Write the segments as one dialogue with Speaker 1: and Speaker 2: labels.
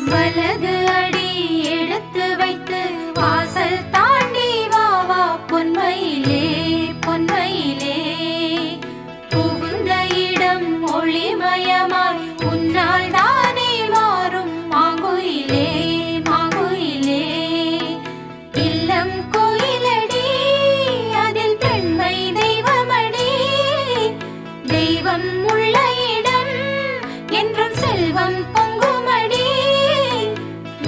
Speaker 1: வலது அடி தெய்வம் உள்ள இடம் என்றும் செல்வம் பொங்குமடி.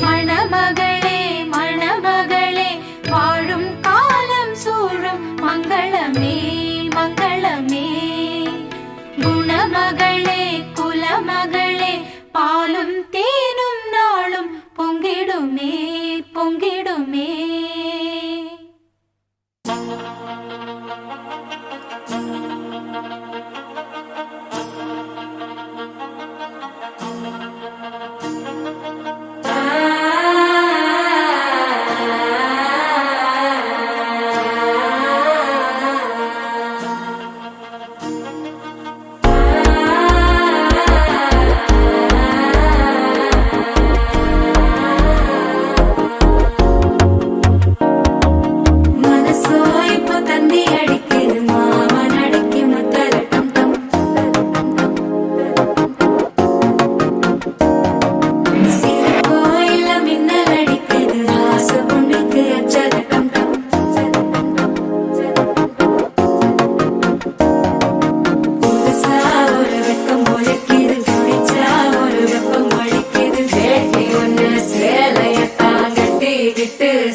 Speaker 1: மணமகளே மணமகளே வாழும் காலம் சூழும் மங்களமே மங்களமே. குணமகளே குலமகளே பாலும் தேனும் நாளும் பொங்கிடுமே பொங்கிடுமே.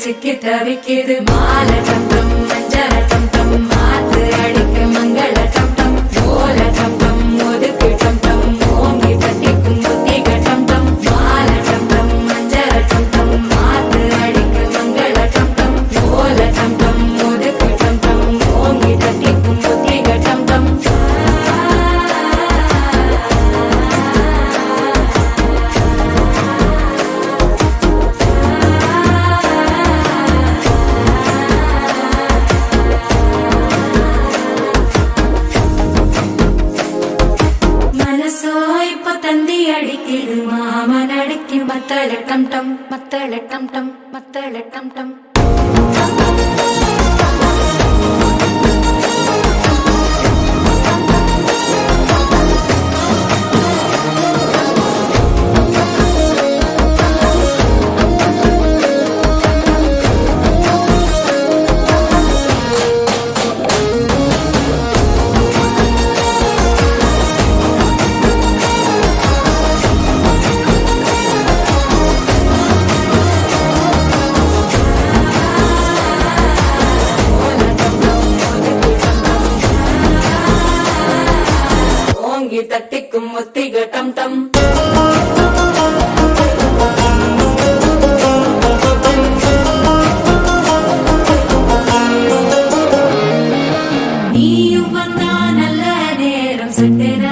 Speaker 2: சிக்கி தவிக்குது மாலை டம் டம் மஞ்சள டம் டம் மாத்து அடிக்க மங்கள டம் டம் ஓல டம் டம் ஒதுக்கு டம் டம் ஓங்கி தட்டிக்கும் புத்திக டம் டம் மாலை டம் டம் மஞ்சள டம் டம் மாத்து அடிக்க மங்கள டம் டம் ஓல டம் டம் ஒதுக்கு டம் டம் ஓங்கி தட்டிக்கும் புத்திக டம் டம். அடிக்குது மாமன் அடிக்கு மத்தள டம் டம் மத்தள டம் டம் மத்தள டம் டம். தட்டிக்கும் முத்திக டம் டம். நீயும் வந்தா நல்ல நேரம் சட்டென